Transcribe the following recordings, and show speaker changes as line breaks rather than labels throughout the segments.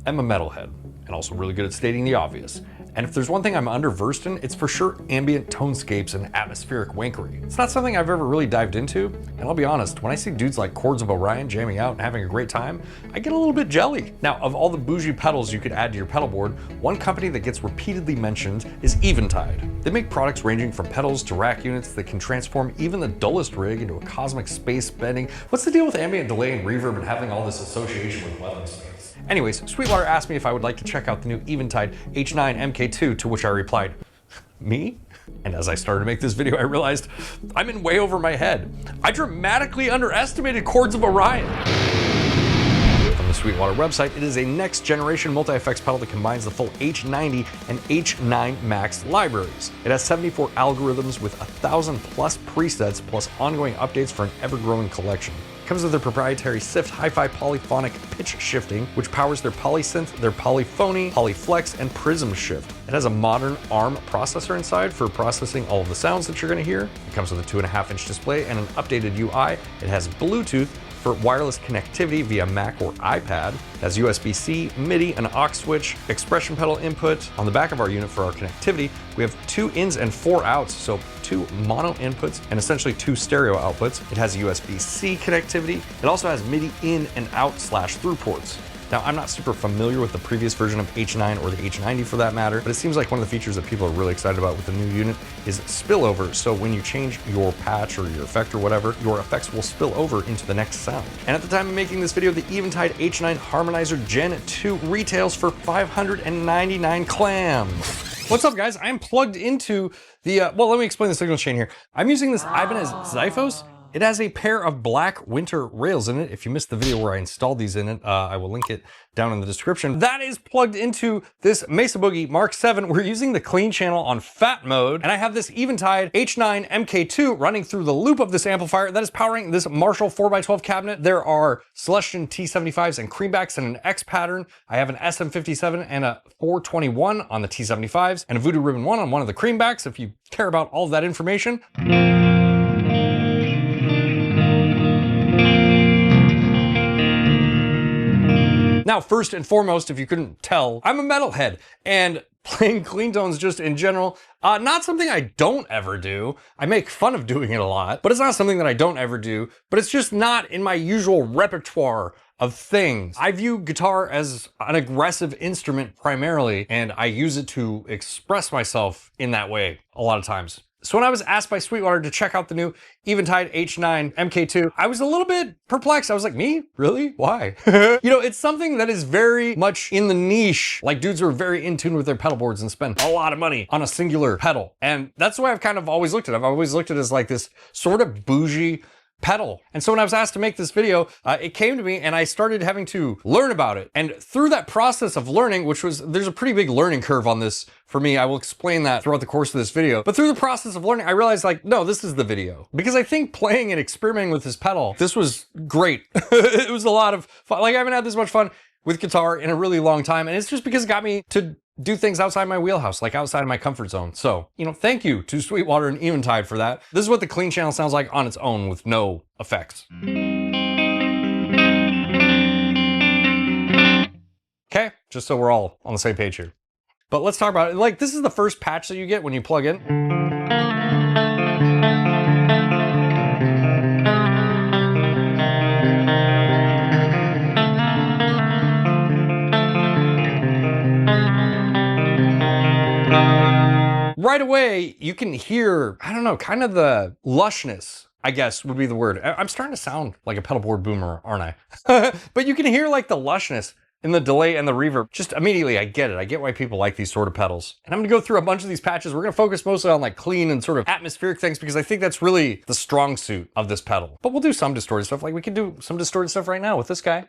am a metalhead, and also really good at stating the obvious. And if there's one thing I'm underversed in, it's for sure ambient tonescapes and atmospheric wankery. It's not something I've ever really dived into, and I'll be honest, when I see dudes like 𝗦𝗶𝗶 jamming out and having a great time, I get a little bit jelly. Now, of all the bougie pedals you could add to your pedal board, one company that gets repeatedly mentioned is Eventide. They make products ranging from pedals to rack units that can transform even the dullest rig into a cosmic space bending. What's the deal with ambient delay and reverb and having all this association with weather space? Anyways, Sweetwater asked me if I would like to check out the new Eventide H9 Mk2, to which I replied, me? And as I started to make this video, I realized I'm in way over my head. I dramatically underestimated 𝗦𝗶𝗶. From the Sweetwater website, it is a next generation multi-effects pedal that combines the full H90 and H9 Max libraries. It has 74 algorithms with 1,000 plus presets plus ongoing updates for an ever-growing collection. It comes with their proprietary SIFT hi-fi polyphonic pitch shifting, which powers their polysynth, their polyphony, polyflex, and prism shift. It has a modern ARM processor inside for processing all of the sounds that you're going to hear. It comes with a 2.5-inch display and an updated UI. It has Bluetooth for wireless connectivity via Mac or iPad. It has USB-C, MIDI, an aux switch, expression pedal input. On the back of our unit for our connectivity, we have 2 ins and 4 outs, so 2 mono inputs and essentially 2 stereo outputs. It has USB-C connectivity. It also has MIDI in and out / through ports. Now, I'm not super familiar with the previous version of H9 or the H90 for that matter, but it seems like one of the features that people are really excited about with the new unit is spillover. So when you change your patch or your effect or whatever, your effects will spill over into the next sound. And at the time of making this video, the Eventide H9 Harmonizer Gen 2 retails for 599 clams. What's up, guys? I'm plugged into the, well, let me explain the signal chain here. I'm using this 𝗦cie𝗰𝗶. It has a pair of black winter rails in it. If you missed the video where I installed these in it, I will link it down in the description. That is plugged into this 𝗦ci𝗰𝗶 Mark 7. We're using the clean channel on fat mode, and I have this Eventide H9 Mk2 running through the loop of this amplifier that is powering this Marshall 4x12 cabinet. There are Celestion T75s and Creambacks and an X pattern. I have an SM57 and a 421 on the T75s and a Voodoo Ribbon 1 on one of the Creambacks, if you care about all of that information. Now, first and foremost, if you couldn't tell, I'm a metalhead, and playing clean tones just in general, not something I don't ever do. I make fun of doing it a lot, but it's not something that I don't ever do, but it's just not in my usual repertoire of things. I view guitar as an aggressive instrument primarily, and I use it to express myself in that way a lot of times. So when I was asked by Sweetwater to check out the new Eventide H9 Mk2, I was a little bit perplexed. I was like, me? Really? Why? You know, it's something that is very much in the niche. Like, dudes who are very in tune with their pedal boards and spend a lot of money on a singular pedal. And that's the way I've kind of always looked at it. I've always looked at it as like this sort of bougie pedal. And so when I was asked to make this video, it came to me and I started having to learn about it. And through that process of learning, which was, there's a pretty big learning curve on this for me. I will explain that throughout the course of this video. But through the process of learning, I realized like, no, this is the video. Because I think playing and experimenting with this pedal, this was great. It was a lot of fun. Like, I haven't had this much fun with guitar in a really long time. And it's just because it got me to do things outside my wheelhouse, like outside of my comfort zone. So, you know, thank you to Sweetwater and Eventide for that. This is what the clean channel sounds like on its own with no effects. Okay, just so we're all on the same page here. But let's talk about it. Like, this is the first patch that you get when you plug in. Right away, you can hear, I don't know, kind of the lushness, I guess would be the word. I'm starting to sound like a pedal board boomer, aren't I? But you can hear like the lushness in the delay and the reverb. Just immediately, I get it. I get why people like these sort of pedals. And I'm gonna go through a bunch of these patches. We're gonna focus mostly on like clean and sort of atmospheric things because I think that's really the strong suit of this pedal. But we'll do some distorted stuff. Like we can do some distorted stuff right now with this guy.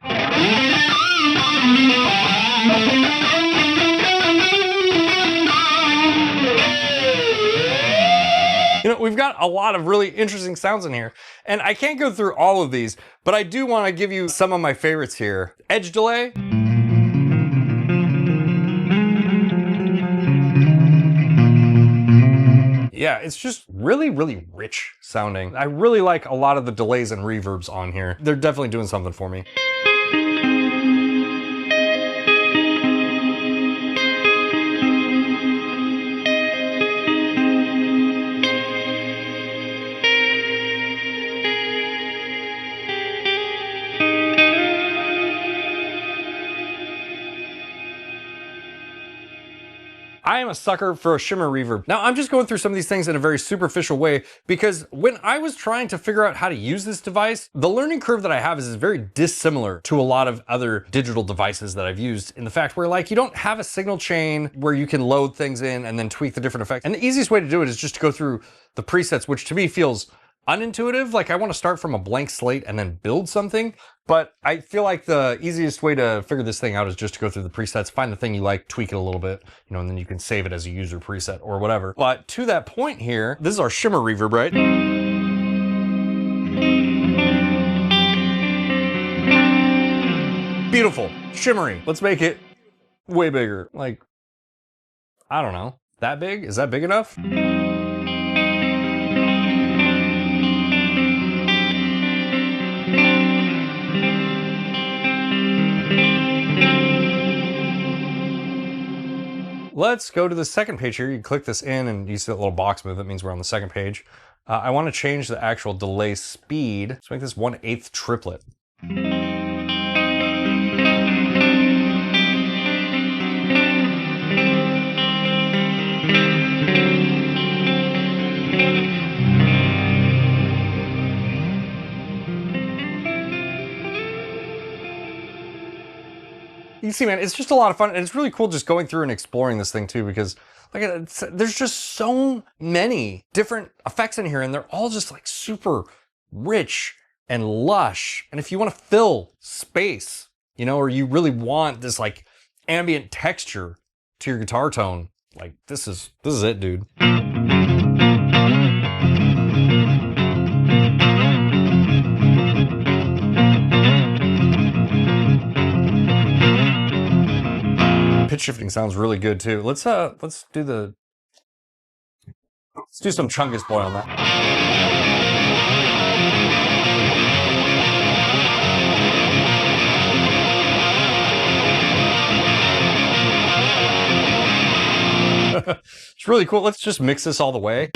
You know, we've got a lot of really interesting sounds in here, and I can't go through all of these, but I do want to give you some of my favorites here. Edge delay. Yeah, it's just really, really rich sounding. I really like a lot of the delays and reverbs on here. They're definitely doing something for me. I am a sucker for a shimmer reverb. Now I'm just going through some of these things in a very superficial way because when I was trying to figure out how to use this device, the learning curve that I have is very dissimilar to a lot of other digital devices that I've used in the fact where like you don't have a signal chain where you can load things in and then tweak the different effects. And the easiest way to do it is just to go through the presets, which to me feels unintuitive. Like I want to start from a blank slate and then build something. But I feel like the easiest way to figure this thing out is just to go through the presets, find the thing you like, tweak it a little bit, you know, and then you can save it as a user preset or whatever. But to that point here, this is our shimmer reverb, right? Beautiful, shimmery. Let's make it way bigger. Like, I don't know, that big? Is that big enough? Let's go to the second page here. You click this in and you see that little box move. That means we're on the second page. I want to change the actual delay speed. Let's make this 1/8 triplet. You see, man, it's just a lot of fun, and it's really cool just going through and exploring this thing too, because like there's just so many different effects in here, and they're all just like super rich and lush. And if you want to fill space, you know, or you really want this like ambient texture to your guitar tone, like this is it, dude. Pitch shifting sounds really good too. Let's do some Chungus Boy on that. It's really cool. Let's just mix this all the way.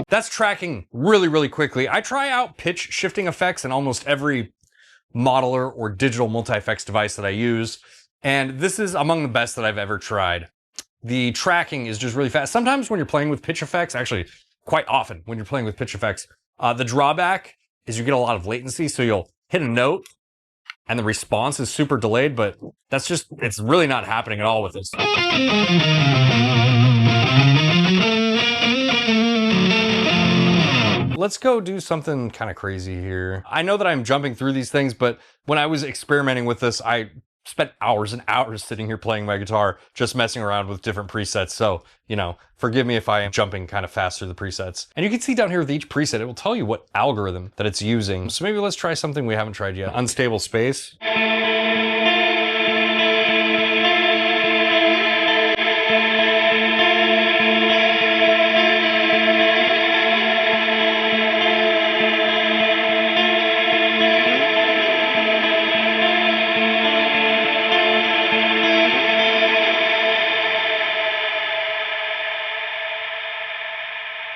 That's tracking really, really quickly. I try out pitch shifting effects in almost every modeler or digital multi-effects device that I use, and this is among the best that I've ever tried. The tracking is just really fast. Sometimes when you're playing with pitch effects, actually quite often when you're playing with pitch effects, the drawback is you get a lot of latency, so you'll hit a note and the response is super delayed, but that's just, it's really not happening at all with this. Let's go do something kind of crazy here. I know that I'm jumping through these things, but when I was experimenting with this, I spent hours and hours sitting here playing my guitar, just messing around with different presets. So, you know, forgive me if I am jumping kind of fast through the presets. And you can see down here with each preset, it will tell you what algorithm that it's using. So maybe let's try something we haven't tried yet. Unstable space.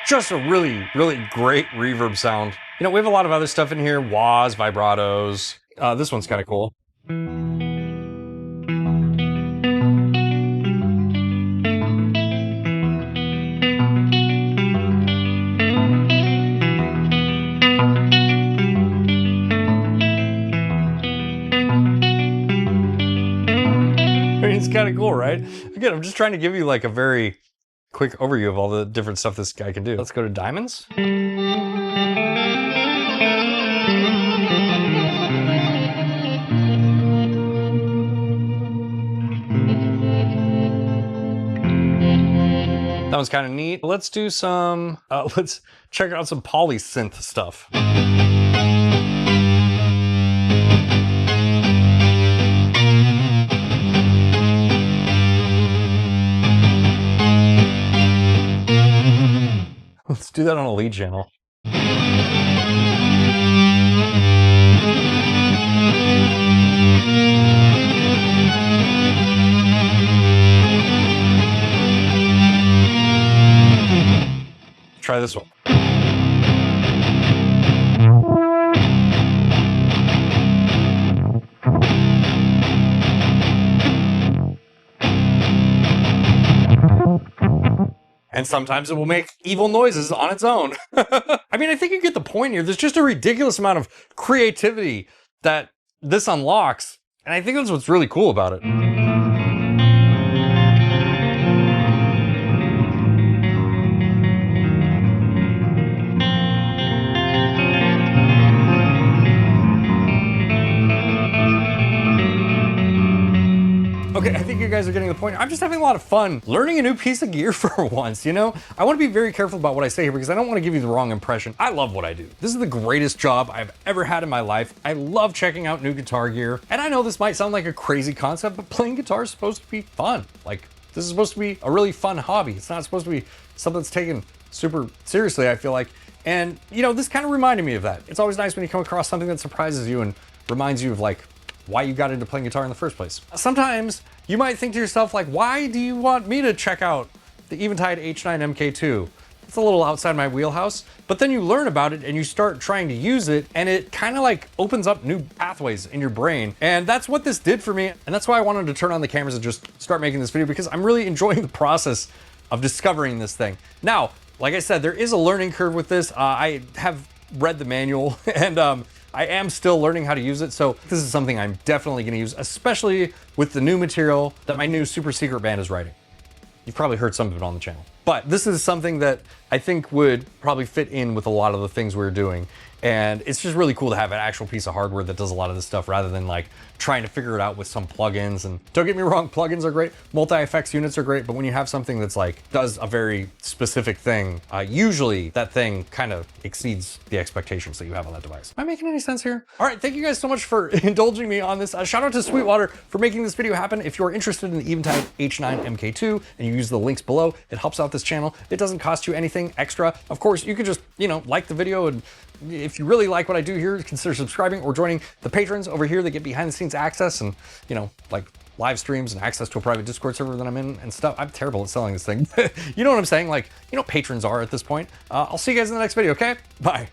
Just a really, really great reverb sound. You know, we have a lot of other stuff in here, wahs, vibratos. This one's kind of cool. I mean, it's kind of cool, right? Again, I'm just trying to give you like a very quick overview of all the different stuff this guy can do. Let's go to diamonds. That was kind of neat. Let's do some, let's check out some polysynth stuff. Let's do that on a lead channel. try this one. And sometimes it will make evil noises on its own. I mean, I think you get the point here. There's just a ridiculous amount of creativity that this unlocks, and I think that's what's really cool about it. Okay, I think you guys are getting the point. I'm just having a lot of fun learning a new piece of gear for once, you know? I want to be very careful about what I say here because I don't want to give you the wrong impression. I love what I do. This is the greatest job I've ever had in my life. I love checking out new guitar gear. And I know this might sound like a crazy concept, but playing guitar is supposed to be fun. Like, this is supposed to be a really fun hobby. It's not supposed to be something that's taken super seriously, I feel like. And, you know, this kind of reminded me of that. It's always nice when you come across something that surprises you and reminds you of, like, why you got into playing guitar in the first place. Sometimes you might think to yourself, like, why do you want me to check out the Eventide H9 Mk2? It's a little outside my wheelhouse, but then you learn about it and you start trying to use it, and it kind of like opens up new pathways in your brain. And that's what this did for me. And that's why I wanted to turn on the cameras and just start making this video, because I'm really enjoying the process of discovering this thing. Now, like I said, there is a learning curve with this. I have read the manual and I am still learning how to use it, so this is something I'm definitely gonna use, especially with the new material that my new super secret band is writing. You've probably heard some of it on the channel. But this is something that I think would probably fit in with a lot of the things we're doing. And it's just really cool to have an actual piece of hardware that does a lot of this stuff rather than like trying to figure it out with some plugins. And don't get me wrong, plugins are great, multi-effects units are great, but when you have something that's like does a very specific thing, usually that thing kind of exceeds the expectations that you have on that device. Am I making any sense here? All right, thank you guys so much for indulging me on this. Shout out to 𝗦ci𝗰𝗶𝗹 for making this video happen. If you're interested in the Eventide H9 Mk2 and you use the links below, it helps out this channel. It doesn't cost you anything extra. Of course, you could just, you know, like the video, and if you really like what I do here, consider subscribing or joining the patrons over here that get behind the scenes access and, you know, like live streams and access to a private Discord server that I'm in and stuff. I'm terrible at selling this thing. You know what I'm saying? Like, you know, patrons are at this point. I'll see you guys in the next video, okay? Bye.